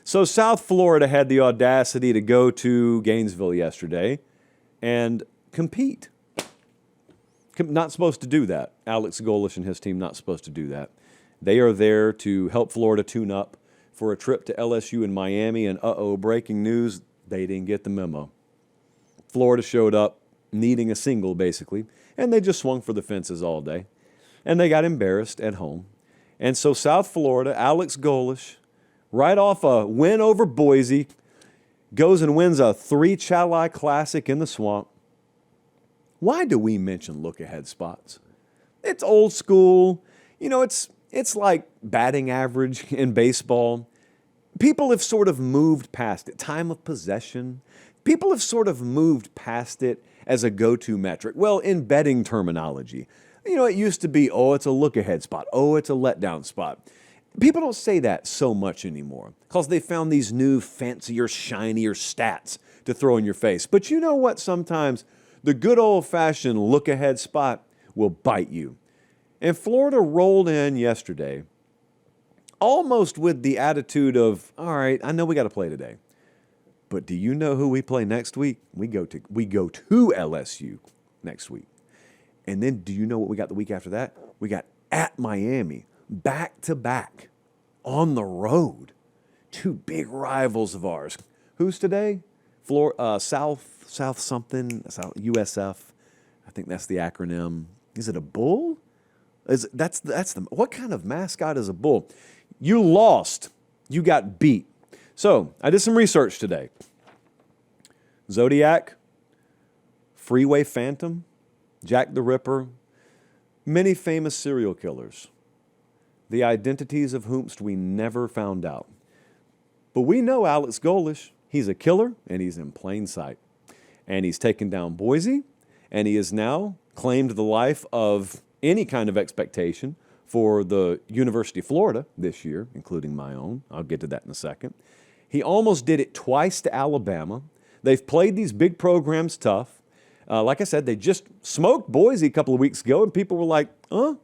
So South Florida had the audacity to go to Gainesville yesterday and compete. Not supposed to do that. Alex Golish and his team not supposed to do that. They are there to help Florida tune up for a trip to LSU in Miami, and breaking news, they didn't get the memo. Florida showed up needing a single, basically, and they just swung for the fences all day. And they got embarrassed at home. And so South Florida, Alex Golish, right off a win over Boise, goes and wins a 3-Chalai Classic in the Swamp. Why do we mention look-ahead spots? It's old school. You know, it's like batting average in baseball. People have sort of moved past it. Time of possession. People have sort of moved past it as a go-to metric. Well, in betting terminology, you know, it used to be, it's a look-ahead spot. It's a letdown spot. People don't say that so much anymore because they found these new, fancier, shinier stats to throw in your face. But you know what? Sometimes the good old-fashioned look-ahead spot will bite you. And Florida rolled in yesterday almost with the attitude of, all right, I know we got to play today. But do you know who we play next week? We go to LSU next week. And then do you know what we got the week after that? We got at Miami, back-to-back, on the road. Two big rivals of ours. Who's today? South something, USF. I think that's the acronym. Is it a bull? What kind of mascot is a bull? You lost. You got beat. So I did some research today. Zodiac, Freeway Phantom, Jack the Ripper, many famous serial killers, the identities of whomst we never found out. But we know Alex Golish. He's a killer, and he's in plain sight. And he's taken down Boise, and he has now claimed the life of any kind of expectation for the University of Florida this year, including my own. I'll get to that in a second. He almost did it twice to Alabama. They've played these big programs tough. Like I said, they just smoked Boise a couple of weeks ago, and people were like, well,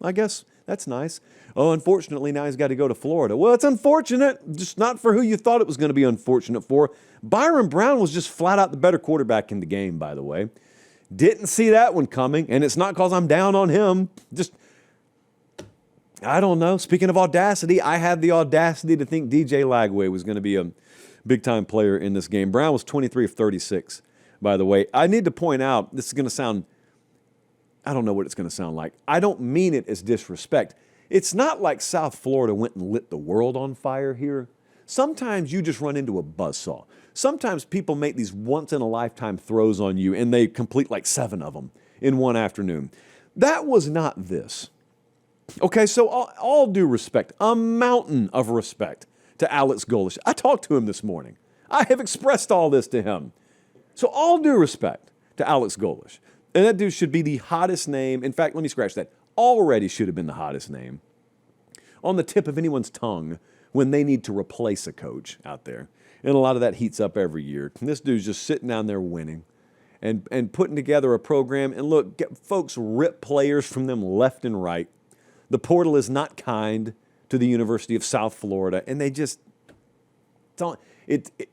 I guess that's nice. Unfortunately, now he's got to go to Florida. Well, it's unfortunate, just not for who you thought it was going to be unfortunate for. Byron Brown was just flat out the better quarterback in the game, by the way. Didn't see that one coming, and it's not because I'm down on him. Just, I don't know. Speaking of audacity, I had the audacity to think DJ Lagway was going to be a big-time player in this game. Brown was 23 of 36, by the way. I need to point out, this is going to sound, I don't know what it's going to sound like. I don't mean it as disrespect. It's not like South Florida went and lit the world on fire here. Sometimes you just run into a buzzsaw. Sometimes people make these once-in-a-lifetime throws on you, and they complete like 7 of them in one afternoon. That was not this. Okay, so all due respect, a mountain of respect to Alex Golish. I talked to him this morning. I have expressed all this to him. So all due respect to Alex Golish. And that dude should be the hottest name. In fact, let me scratch that. Already should have been the hottest name on the tip of anyone's tongue when they need to replace a coach out there. And a lot of that heats up every year. And this dude's just sitting down there winning and putting together a program. And look, folks rip players from them left and right. The portal is not kind to the University of South Florida. And they just don't.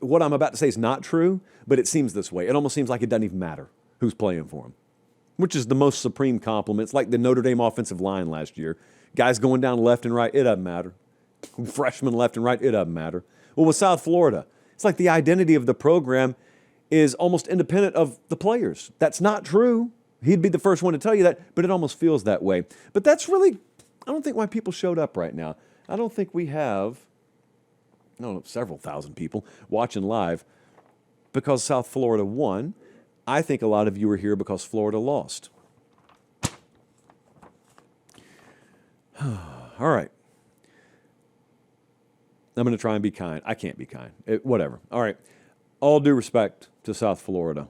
What I'm about to say is not true, but it seems this way. It almost seems like it doesn't even matter who's playing for them, which is the most supreme compliment. It's like the Notre Dame offensive line last year. Guys going down left and right, it doesn't matter. Freshmen left and right, it doesn't matter. Well, with South Florida, it's like the identity of the program is almost independent of the players. That's not true. He'd be the first one to tell you that, but it almost feels that way. But that's really, I don't think why people showed up right now. I don't think we have, I don't know, several thousand people watching live because South Florida won. I think a lot of you are here because Florida lost. All right. I'm going to try and be kind. I can't be kind. Whatever. All right. All due respect to South Florida.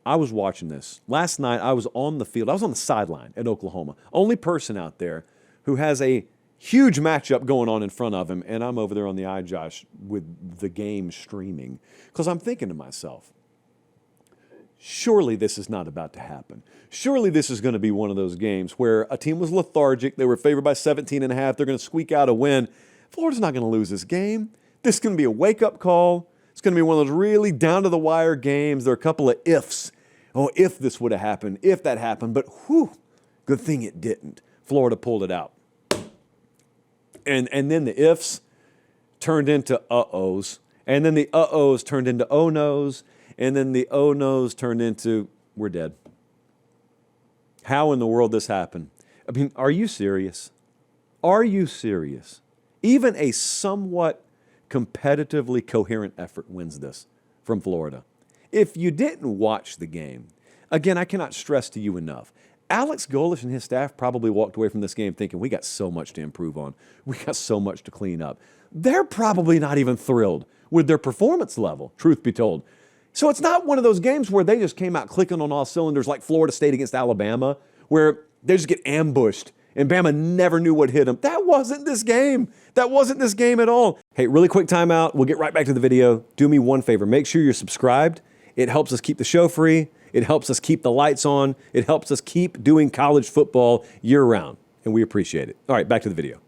I was watching this. Last night, I was on the field. I was on the sideline at Oklahoma. Only person out there who has a huge matchup going on in front of him, and I'm over there on the iJosh with the game streaming because I'm thinking to myself, surely this is not about to happen. Surely this is going to be one of those games where a team was lethargic. They were favored by 17.5. They're going to squeak out a win. Florida's not going to lose this game. This is going to be a wake-up call. It's going to be one of those really down-to-the-wire games. There are a couple of ifs. Oh, if this would have happened, if that happened. But whew, good thing it didn't. Florida pulled it out. And then the ifs turned into uh-ohs. And then the uh-ohs turned into oh-nos. And then the oh-nos turned into we're dead. How in the world this happened? I mean, are you serious? Are you serious? Even a somewhat competitively coherent effort wins this from Florida. If you didn't watch the game, again, I cannot stress to you enough, Alex Golish and his staff probably walked away from this game thinking, we got so much to improve on. We got so much to clean up. They're probably not even thrilled with their performance level, truth be told. So it's not one of those games where they just came out clicking on all cylinders like Florida State against Alabama, where they just get ambushed and Bama never knew what hit them. That wasn't this game. That wasn't this game at all. Hey, really quick timeout. We'll get right back to the video. Do me one favor. Make sure you're subscribed. It helps us keep the show free. It helps us keep the lights on. It helps us keep doing college football year-round, and we appreciate it. All right, back to the video.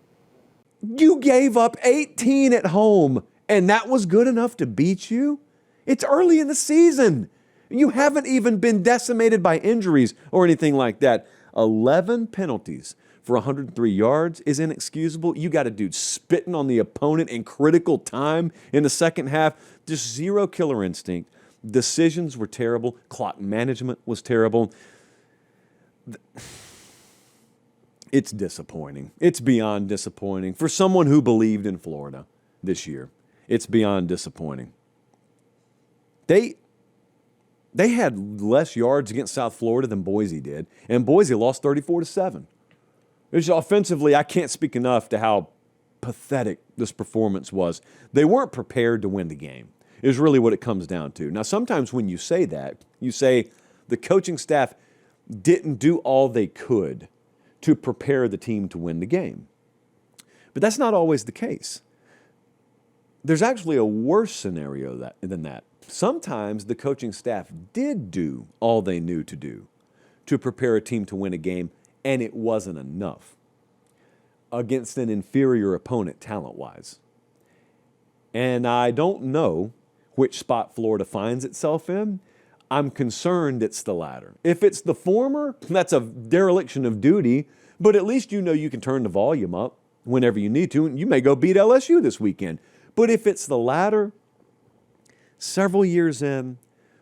You gave up 18 at home, and that was good enough to beat you? It's early in the season. You haven't even been decimated by injuries or anything like that. 11 penalties for 103 yards is inexcusable. You got a dude spitting on the opponent in critical time in the second half. Just zero killer instinct. Decisions were terrible. Clock management was terrible. It's disappointing. It's beyond disappointing. For someone who believed in Florida this year, it's beyond disappointing. They had less yards against South Florida than Boise did, and Boise lost 34-7. It's offensively, I can't speak enough to how pathetic this performance was. They weren't prepared to win the game, is really what it comes down to. Now, sometimes when you say that, you say the coaching staff didn't do all they could to prepare the team to win the game. But that's not always the case. There's actually a worse scenario than that. Sometimes the coaching staff did do all they knew to do to prepare a team to win a game, and it wasn't enough against an inferior opponent talent-wise. And I don't know which spot Florida finds itself in. I'm concerned it's the latter. If it's the former, that's a dereliction of duty, but at least you know you can turn the volume up whenever you need to, and you may go beat LSU this weekend. But if it's the latter, several years in,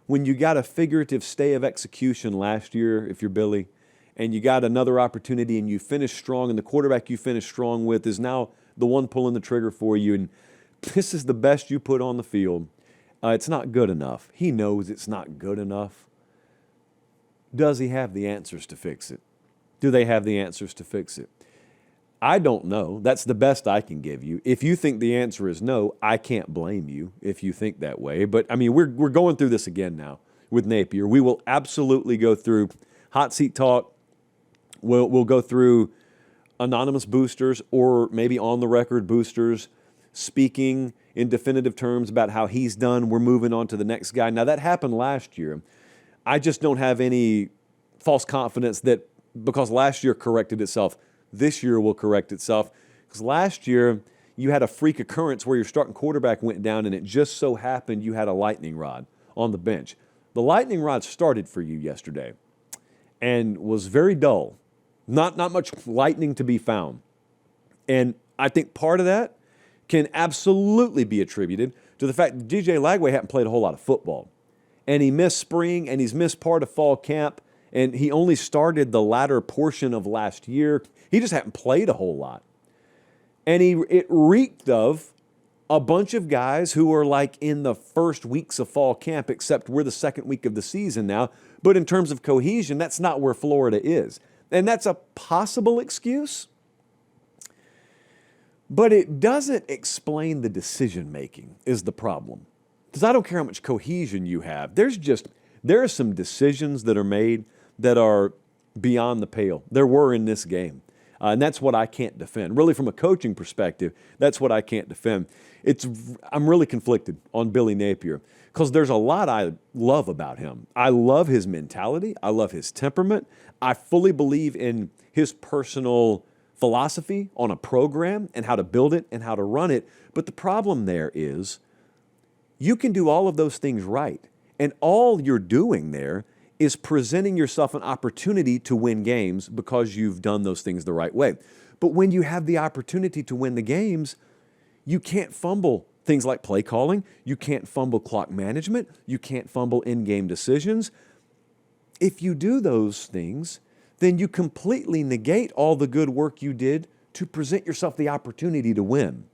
when you got a figurative stay of execution last year, if you're Billy, and you got another opportunity and you finish strong, and the quarterback you finish strong with is now the one pulling the trigger for you, and this is the best you put on the field, it's not good enough. He knows it's not good enough. Does he have the answers to fix it? Do they have the answers to fix it? I don't know. That's the best I can give you. If you think the answer is no, I can't blame you if you think that way. But, I mean, we're going through this again now with Napier. We will absolutely go through hot seat talk. We'll go through anonymous boosters or maybe on-the-record boosters speaking in definitive terms about how he's done. We're moving on to the next guy. Now, that happened last year. I just don't have any false confidence that because last year corrected itself, this year will correct itself. Because last year, you had a freak occurrence where your starting quarterback went down, and it just so happened you had a lightning rod on the bench. The lightning rod started for you yesterday and was very dull. Not much lightning to be found. And I think part of that can absolutely be attributed to the fact that DJ Lagway hadn't played a whole lot of football. And he missed spring, and he's missed part of fall camp, and he only started the latter portion of last year. He just hadn't played a whole lot. And it reeked of a bunch of guys who are like in the first weeks of fall camp, except we're the second week of the season now. But in terms of cohesion, that's not where Florida is. And that's a possible excuse. But it doesn't explain the decision-making is the problem. Because I don't care how much cohesion you have. There are some decisions that are made that are beyond the pale. There were in this game. And that's what I can't defend. Really, from a coaching perspective, that's what I can't defend. I'm really conflicted on Billy Napier because there's a lot I love about him. I love his mentality. I love his temperament. I fully believe in his personal philosophy on a program and how to build it and how to run it. But the problem there is you can do all of those things right. And all you're doing there is presenting yourself an opportunity to win games because you've done those things the right way. But when you have the opportunity to win the games, you can't fumble things like play calling. You can't fumble clock management. You can't fumble in-game decisions. If you do those things, then you completely negate all the good work you did to present yourself the opportunity to win.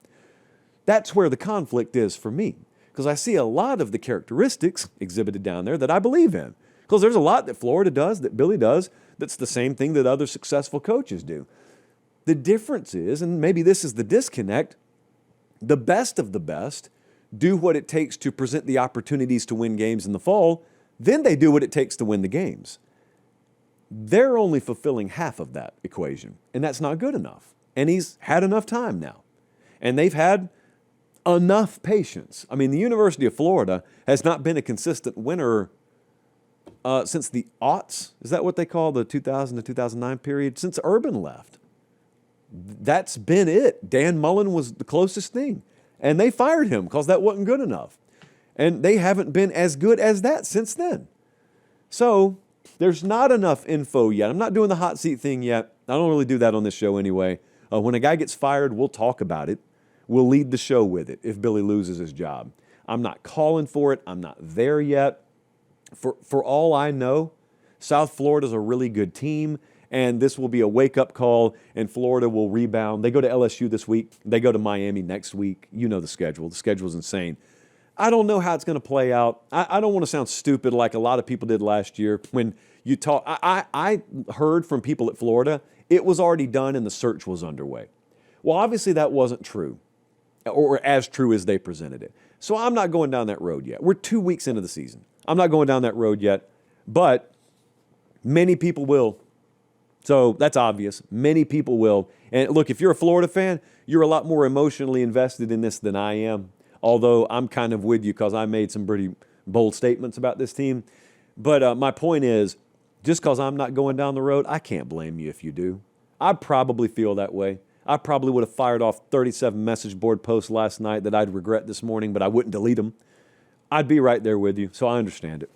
That's where the conflict is for me, because I see a lot of the characteristics exhibited down there that I believe in. Because there's a lot that Florida does, that Billy does, that's the same thing that other successful coaches do. The difference is, and maybe this is the disconnect, the best of the best do what it takes to present the opportunities to win games in the fall, then they do what it takes to win the games. They're only fulfilling half of that equation, and that's not good enough. And he's had enough time now. And they've had enough patience. I mean, the University of Florida has not been a consistent winner since the aughts. Is that what they call the 2000 to 2009 period? Since Urban left. That's been it. Dan Mullen was the closest thing. And they fired him because that wasn't good enough. And they haven't been as good as that since then. So there's not enough info yet. I'm not doing the hot seat thing yet. I don't really do that on this show anyway. When a guy gets fired, we'll talk about it. We'll lead the show with it if Billy loses his job. I'm not calling for it. I'm not there yet. For all I know, South Florida's a really good team, and this will be a wake-up call, and Florida will rebound. They go to LSU this week. They go to Miami next week. You know the schedule. The schedule's insane. I don't know how it's going to play out. I don't want to sound stupid like a lot of people did last year when you talk. I heard from people at Florida, it was already done and the search was underway. Well, obviously that wasn't true, or as true as they presented it. So I'm not going down that road yet. We're 2 weeks into the season. I'm not going down that road yet, but many people will. So that's obvious. Many people will. And look, if you're a Florida fan, you're a lot more emotionally invested in this than I am, although I'm kind of with you because I made some pretty bold statements about this team. But my point is, just because I'm not going down the road, I can't blame you if you do. I probably feel that way. I probably would have fired off 37 message board posts last night that I'd regret this morning, but I wouldn't delete them. I'd be right there with you, so I understand it.